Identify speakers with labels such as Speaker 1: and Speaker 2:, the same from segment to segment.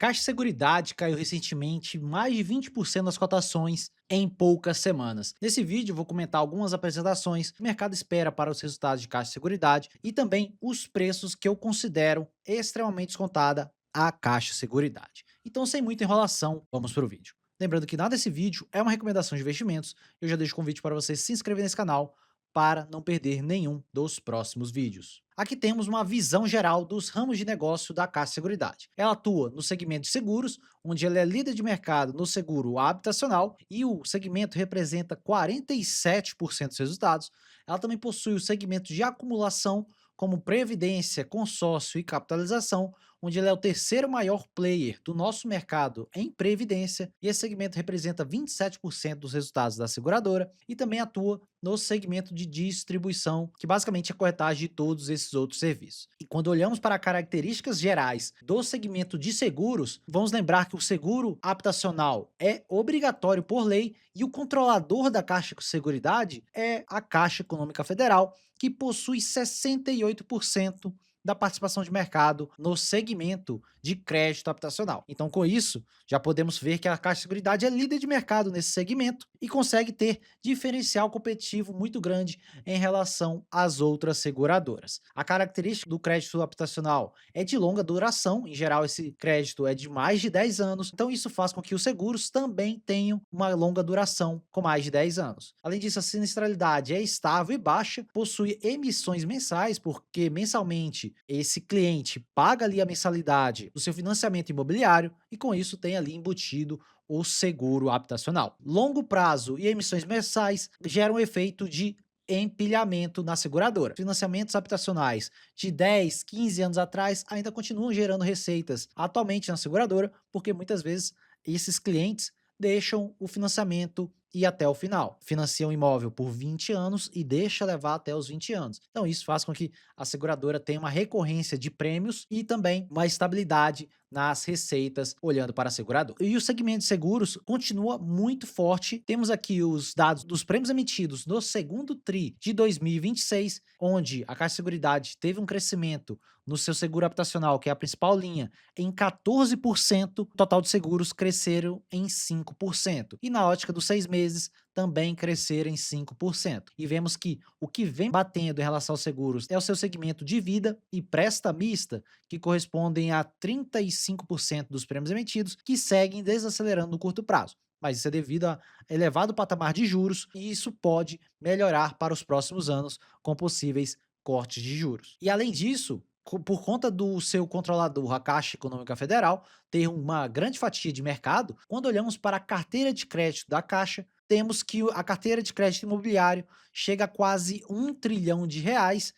Speaker 1: Caixa Seguridade caiu recentemente mais de 20% das cotações em poucas semanas. Nesse vídeo eu vou comentar algumas apresentações que o mercado espera para os resultados de Caixa Seguridade e também os preços que eu considero extremamente descontada a Caixa Seguridade. Então, sem muita enrolação, vamos para o vídeo. Lembrando que nada desse vídeo é uma recomendação de investimentos, eu já deixo o convite para você se inscrever nesse canal para não perder nenhum dos próximos vídeos. Aqui temos uma visão geral dos ramos de negócio da Caixa Seguridade. Ela atua no segmento de seguros, onde ela é líder de mercado no seguro habitacional e o segmento representa 47% dos resultados. Ela também possui o segmento de acumulação, como previdência, consórcio e capitalização, onde ele é o terceiro maior player do nosso mercado em previdência, e esse segmento representa 27% dos resultados da seguradora, e também atua no segmento de distribuição, que basicamente é a corretagem de todos esses outros serviços. E quando olhamos para características gerais do segmento de seguros, vamos lembrar que o seguro habitacional é obrigatório por lei e o controlador da Caixa Seguridade é a Caixa Econômica Federal, que possui 68% da participação de mercado no segmento de crédito habitacional. Então, com isso, já podemos ver que a Caixa Seguridade é líder de mercado nesse segmento e consegue ter diferencial competitivo muito grande em relação às outras seguradoras. A característica do crédito habitacional é de longa duração, em geral esse crédito é de mais de 10 anos, então isso faz com que os seguros também tenham uma longa duração com mais de 10 anos. Além disso, a sinistralidade é estável e baixa, possui emissões mensais, porque mensalmente esse cliente paga ali a mensalidade do seu financiamento imobiliário e com isso tem ali embutido o seguro habitacional. Longo prazo e emissões mensais geram um efeito de empilhamento na seguradora. Financiamentos habitacionais de 10, 15 anos atrás ainda continuam gerando receitas atualmente na seguradora, porque muitas vezes esses clientes deixam o financiamento ir até o final. Financia um imóvel por 20 anos e deixa levar até os 20 anos. Então isso faz com que a seguradora tenha uma recorrência de prêmios e também uma estabilidade nas receitas olhando para a seguradora. E o segmento de seguros continua muito forte. Temos aqui os dados dos prêmios emitidos no segundo TRI de 2026, onde a Caixa Seguridade teve um crescimento no seu seguro habitacional, que é a principal linha, em 14%, o total de seguros cresceram em 5%. E na ótica dos 6 meses, também cresceram em 5%. E vemos que o que vem batendo em relação aos seguros é o seu segmento de vida e prestamista, que correspondem a 35% dos prêmios emitidos, que seguem desacelerando no curto prazo. Mas isso é devido a elevado patamar de juros e isso pode melhorar para os próximos anos com possíveis cortes de juros. E além disso, por conta do seu controlador, a Caixa Econômica Federal, ter uma grande fatia de mercado, quando olhamos para a carteira de crédito da Caixa, temos que a carteira de crédito imobiliário chega a quase R$ 1 trilhão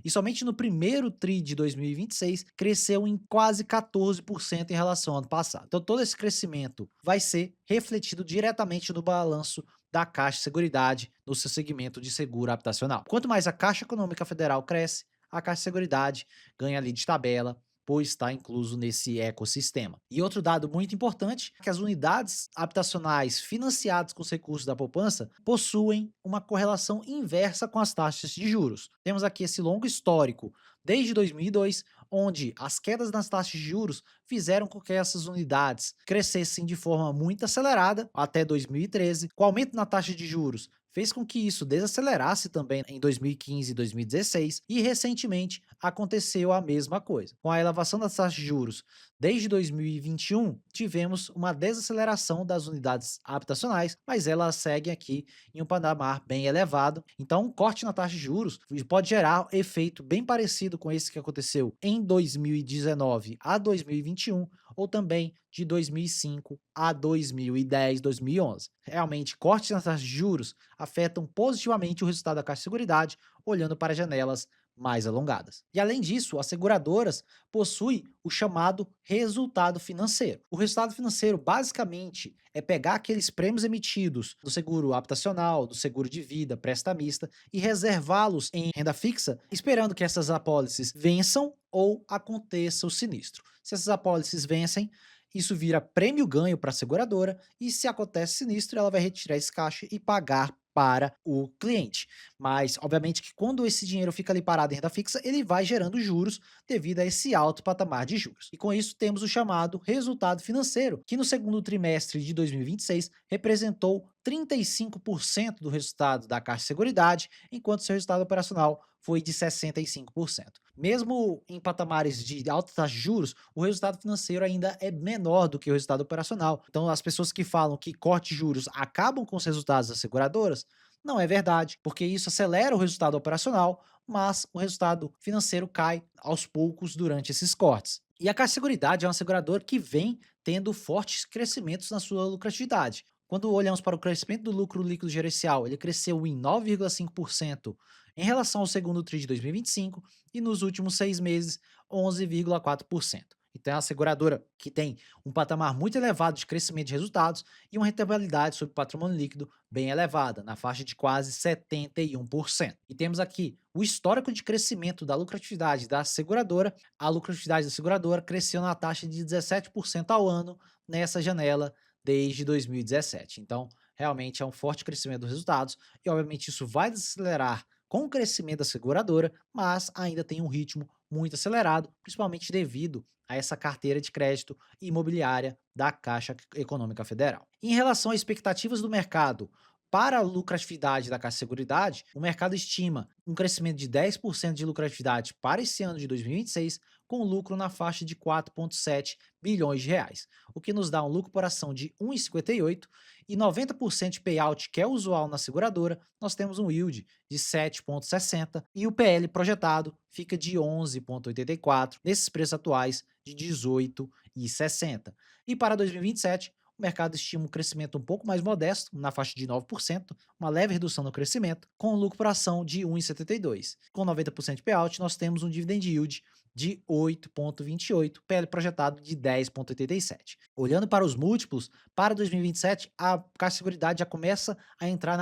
Speaker 1: e somente no primeiro TRI de 2026 cresceu em quase 14% em relação ao ano passado. Então todo esse crescimento vai ser refletido diretamente no balanço da Caixa Seguridade no seu segmento de seguro habitacional. Quanto mais a Caixa Econômica Federal cresce, a Caixa Seguridade ganha ali de tabela, pois está incluso nesse ecossistema. E outro dado muito importante é que as unidades habitacionais financiadas com os recursos da poupança possuem uma correlação inversa com as taxas de juros. Temos aqui esse longo histórico desde 2002, onde as quedas nas taxas de juros fizeram com que essas unidades crescessem de forma muito acelerada até 2013. Com o aumento na taxa de juros, fez com que isso desacelerasse também em 2015 e 2016, e recentemente aconteceu a mesma coisa. Com a elevação das taxas de juros desde 2021, tivemos uma desaceleração das unidades habitacionais, mas elas seguem aqui em um patamar bem elevado. Então, um corte na taxa de juros pode gerar efeito bem parecido com esse que aconteceu em 2019 a 2021, ou também de 2005 a 2010, 2011. Realmente, cortes nas taxas de juros afetam positivamente o resultado da Caixa de Seguridade, olhando para janelas mais alongadas. E além disso, as seguradoras possuem o chamado resultado financeiro. O resultado financeiro basicamente é pegar aqueles prêmios emitidos do seguro habitacional, do seguro de vida, prestamista e reservá-los em renda fixa, esperando que essas apólices vençam ou aconteça o sinistro. Se essas apólices vencem, isso vira prêmio ganho para a seguradora e se acontece sinistro, ela vai retirar esse caixa e pagar para o cliente. Mas, obviamente, que quando esse dinheiro fica ali parado em renda fixa, ele vai gerando juros devido a esse alto patamar de juros. E com isso temos o chamado resultado financeiro, que no segundo trimestre de 2026 representou 35% do resultado da Caixa de Seguridade, enquanto seu resultado operacional foi de 65%. Mesmo em patamares de alta taxa de juros, o resultado financeiro ainda é menor do que o resultado operacional. Então, as pessoas que falam que corte de juros acabam com os resultados das seguradoras, não é verdade, porque isso acelera o resultado operacional, mas o resultado financeiro cai aos poucos durante esses cortes. E a Caixa Seguridade é uma seguradora que vem tendo fortes crescimentos na sua lucratividade. Quando olhamos para o crescimento do lucro líquido gerencial, ele cresceu em 9,5% em relação ao segundo TRI de 2025 e nos últimos 6 meses, 11,4%. Então é uma seguradora que tem um patamar muito elevado de crescimento de resultados e uma rentabilidade sobre patrimônio líquido bem elevada, na faixa de quase 71%. E temos aqui o histórico de crescimento da lucratividade da seguradora. A lucratividade da seguradora cresceu na taxa de 17% ao ano nessa janela desde 2017. Então, realmente é um forte crescimento dos resultados e, obviamente, isso vai desacelerar com o crescimento da seguradora, mas ainda tem um ritmo muito acelerado, principalmente devido a essa carteira de crédito imobiliária da Caixa Econômica Federal. Em relação às expectativas do mercado para a lucratividade da Caixa Seguridade, o mercado estima um crescimento de 10% de lucratividade para esse ano de 2026, com lucro na faixa de 4,7 bilhões de reais, o que nos dá um lucro por ação de 1,58 e 90% de payout, que é usual na seguradora, nós temos um yield de 7,60 e o PL projetado fica de 11,84, nesses preços atuais de 18,60. E para 2027, o mercado estima um crescimento um pouco mais modesto, na faixa de 9%, uma leve redução no crescimento, com lucro por ação de 1,72. Com 90% de payout, nós temos um dividend yield de 8,28, PL projetado de 10,87. Olhando para os múltiplos, para 2027, a Caixa de Seguridade já começa a entrar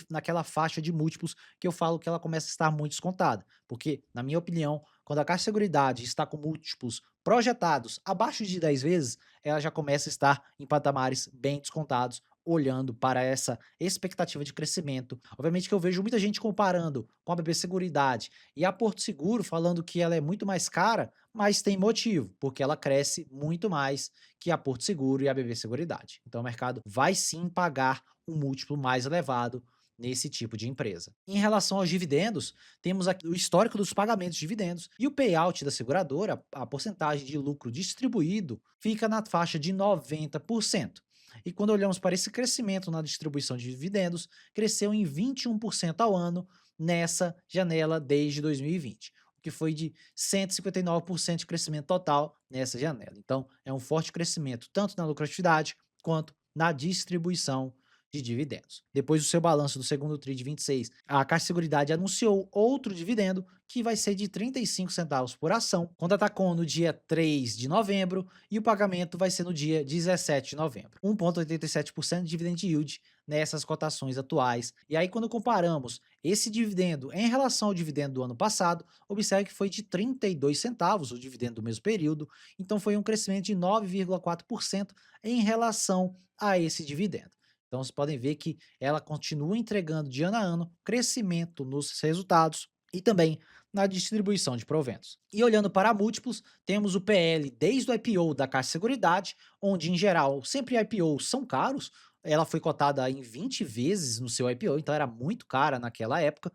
Speaker 1: naquela faixa de múltiplos que eu falo que ela começa a estar muito descontada, porque, na minha opinião, quando a Caixa de Seguridade está com múltiplos projetados abaixo de 10 vezes, ela já começa a estar em patamares bem descontados, olhando para essa expectativa de crescimento. Obviamente que eu vejo muita gente comparando com a BB Seguridade e a Porto Seguro, falando que ela é muito mais cara, mas tem motivo, porque ela cresce muito mais que a Porto Seguro e a BB Seguridade. Então o mercado vai sim pagar um múltiplo mais elevado nesse tipo de empresa. Em relação aos dividendos, temos aqui o histórico dos pagamentos de dividendos e o payout da seguradora, a porcentagem de lucro distribuído, fica na faixa de 90%. E quando olhamos para esse crescimento na distribuição de dividendos, cresceu em 21% ao ano nessa janela desde 2020, o que foi de 159% de crescimento total nessa janela. Então, é um forte crescimento tanto na lucratividade quanto na distribuição de dividendos. Depois do seu balanço do segundo TRI de 26, a Caixa de Seguridade anunciou outro dividendo que vai ser de 35 centavos por ação, com datacom no dia 3 de novembro e o pagamento vai ser no dia 17 de novembro. 1,87% de dividend yield nessas cotações atuais. E aí quando comparamos esse dividendo em relação ao dividendo do ano passado, observe que foi de 32 centavos o dividendo do mesmo período, então foi um crescimento de 9,4% em relação a esse dividendo. Então, vocês podem ver que ela continua entregando de ano a ano crescimento nos resultados e também na distribuição de proventos. E olhando para múltiplos, temos o PL desde o IPO da Caixa de Seguridade, onde em geral sempre IPOs são caros. Ela foi cotada em 20 vezes no seu IPO, então era muito cara naquela época.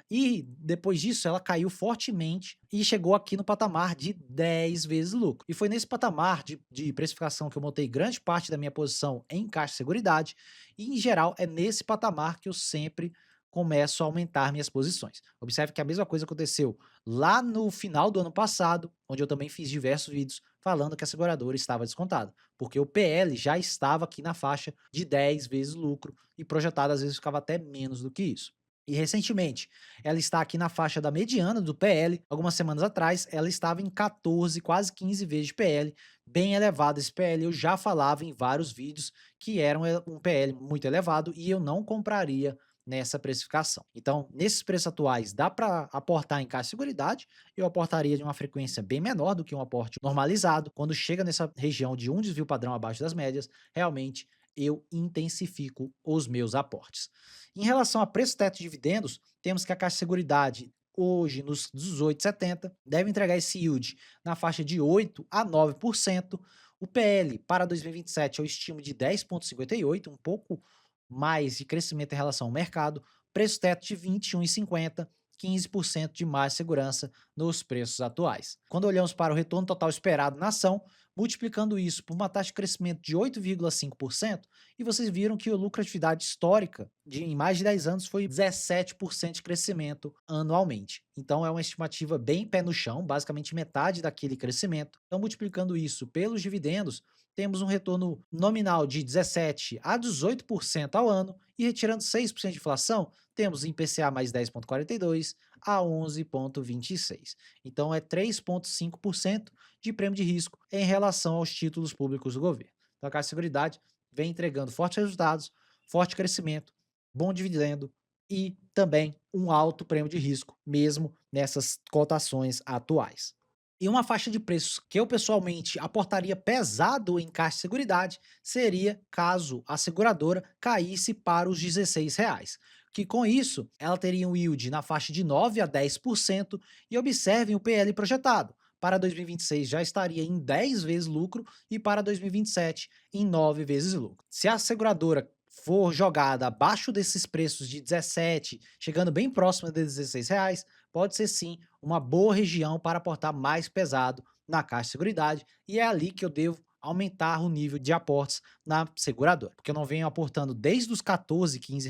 Speaker 1: E depois disso ela caiu fortemente e chegou aqui no patamar de 10 vezes lucro. E foi nesse patamar de precificação que eu montei grande parte da minha posição em Caixa de Seguridade e, em geral, é nesse patamar que eu sempre começo a aumentar minhas posições. Observe que a mesma coisa aconteceu lá no final do ano passado, onde eu também fiz diversos vídeos falando que a seguradora estava descontada, porque o PL já estava aqui na faixa de 10 vezes lucro e projetado às vezes ficava até menos do que isso. E recentemente, ela está aqui na faixa da mediana do PL. Algumas semanas atrás, ela estava em 14, quase 15 vezes de PL, bem elevado esse PL. Eu já falava em vários vídeos que era um PL muito elevado e eu não compraria nessa precificação. Então, nesses preços atuais, dá para aportar em Caixa Seguridade. Eu aportaria de uma frequência bem menor do que um aporte normalizado. Quando chega nessa região de um desvio padrão abaixo das médias, realmente eu intensifico os meus aportes. Em relação a preço teto de dividendos, temos que a Caixa Seguridade hoje nos 18,70 deve entregar esse yield na faixa de 8 a 9%. O PL para 2027 eu estimo de 10,58, um pouco mais de crescimento em relação ao mercado. Preço teto de 21,50, 15% de mais segurança nos preços atuais. Quando olhamos para o retorno total esperado na ação, multiplicando isso por uma taxa de crescimento de 8,5%, e vocês viram que a lucratividade histórica em mais de 10 anos foi 17% de crescimento anualmente. Então é uma estimativa bem pé no chão, basicamente metade daquele crescimento. Então, multiplicando isso pelos dividendos, temos um retorno nominal de 17 a 18% ao ano, e retirando 6% de inflação, temos IPCA mais 10,42 a 11,26. Então é 3,5% de prêmio de risco em relação aos títulos públicos do governo. Então a Caixa de Seguridade vem entregando fortes resultados, forte crescimento, bom dividendo e também um alto prêmio de risco, mesmo nessas cotações atuais. E uma faixa de preços que eu pessoalmente aportaria pesado em Caixa de Seguridade seria caso a seguradora caísse para os R$ 16, que com isso ela teria um yield na faixa de 9 a 10%, e observem o PL projetado. Para 2026 já estaria em 10 vezes lucro e para 2027 em 9 vezes lucro. Se a seguradora for jogada abaixo desses preços de 17, chegando bem próximo de R$ 16, pode ser sim uma boa região para aportar mais pesado na Caixa de Seguridade, e é ali que eu devo aumentar o nível de aportes na seguradora, porque eu não venho aportando desde os 14, R$ 15,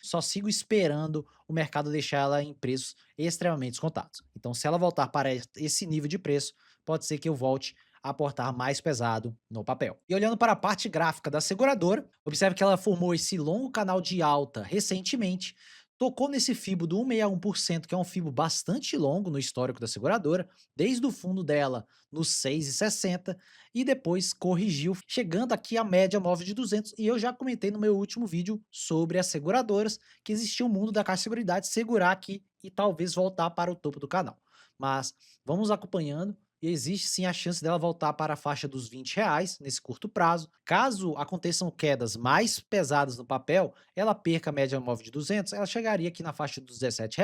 Speaker 1: só sigo esperando o mercado deixar ela em preços extremamente descontados. Então, se ela voltar para esse nível de preço, pode ser que eu volte a aportar mais pesado no papel. E olhando para a parte gráfica da seguradora, observe que ela formou esse longo canal de alta recentemente, tocou nesse FIBO do 1,61%, que é um FIBO bastante longo no histórico da seguradora, desde o fundo dela nos 6,60, e depois corrigiu, chegando aqui à média móvel de 200. E eu já comentei no meu último vídeo sobre as seguradoras que existia o mundo da Caixa de Seguridade segurar aqui e talvez voltar para o topo do canal. Mas vamos acompanhando, e existe sim a chance dela voltar para a faixa dos R$ 20 nesse curto prazo. Caso aconteçam quedas mais pesadas no papel, ela perca a média móvel de 200, ela chegaria aqui na faixa dos R$ 17.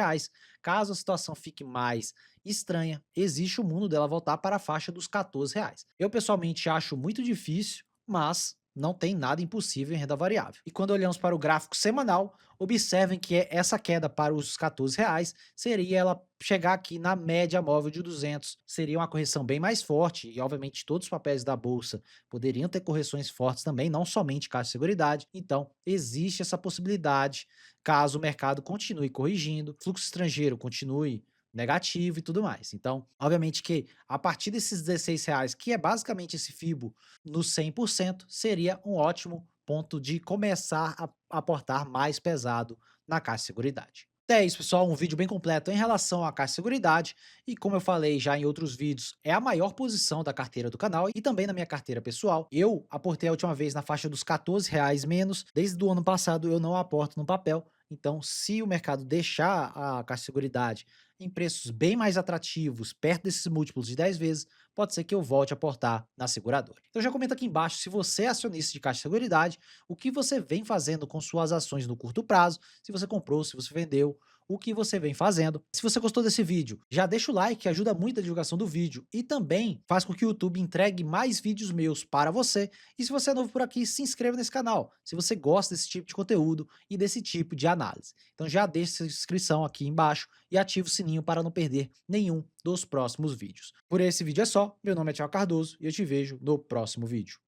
Speaker 1: Caso a situação fique mais estranha, existe o mundo dela voltar para a faixa dos R$ 14. Eu pessoalmente acho muito difícil, mas não tem nada impossível em renda variável. E quando olhamos para o gráfico semanal, observem que essa queda para os R$ 14 seria ela chegar aqui na média móvel de 200. Seria uma correção bem mais forte, e obviamente todos os papéis da bolsa poderiam ter correções fortes também, não somente Caixa de Seguridade. Então, existe essa possibilidade, caso o mercado continue corrigindo, fluxo estrangeiro continue negativo e tudo mais. Então, obviamente que a partir desses R$ 16, que é basicamente esse FIBO no 100%, seria um ótimo ponto de começar a aportar mais pesado na Caixa de Seguridade. É isso, pessoal, um vídeo bem completo em relação à Caixa de Seguridade, e como eu falei já em outros vídeos, é a maior posição da carteira do canal e também na minha carteira pessoal. Eu aportei a última vez na faixa dos R$ 14 menos, desde o ano passado eu não aporto no papel. Então, se o mercado deixar a Caixa de Seguridade em preços bem mais atrativos, perto desses múltiplos de 10 vezes, pode ser que eu volte a aportar na seguradora. Então já comenta aqui embaixo se você é acionista de Caixa de Seguridade, o que você vem fazendo com suas ações no curto prazo, se você comprou, se você vendeu, o que você vem fazendo. Se você gostou desse vídeo, já deixa o like, que ajuda muito a divulgação do vídeo e também faz com que o YouTube entregue mais vídeos meus para você. E se você é novo por aqui, se inscreva nesse canal, se você gosta desse tipo de conteúdo e desse tipo de análise. Então já deixa sua inscrição aqui embaixo e ativa o sininho para não perder nenhum dos próximos vídeos. Por esse vídeo é só, meu nome é Thiago Cardoso e eu te vejo no próximo vídeo.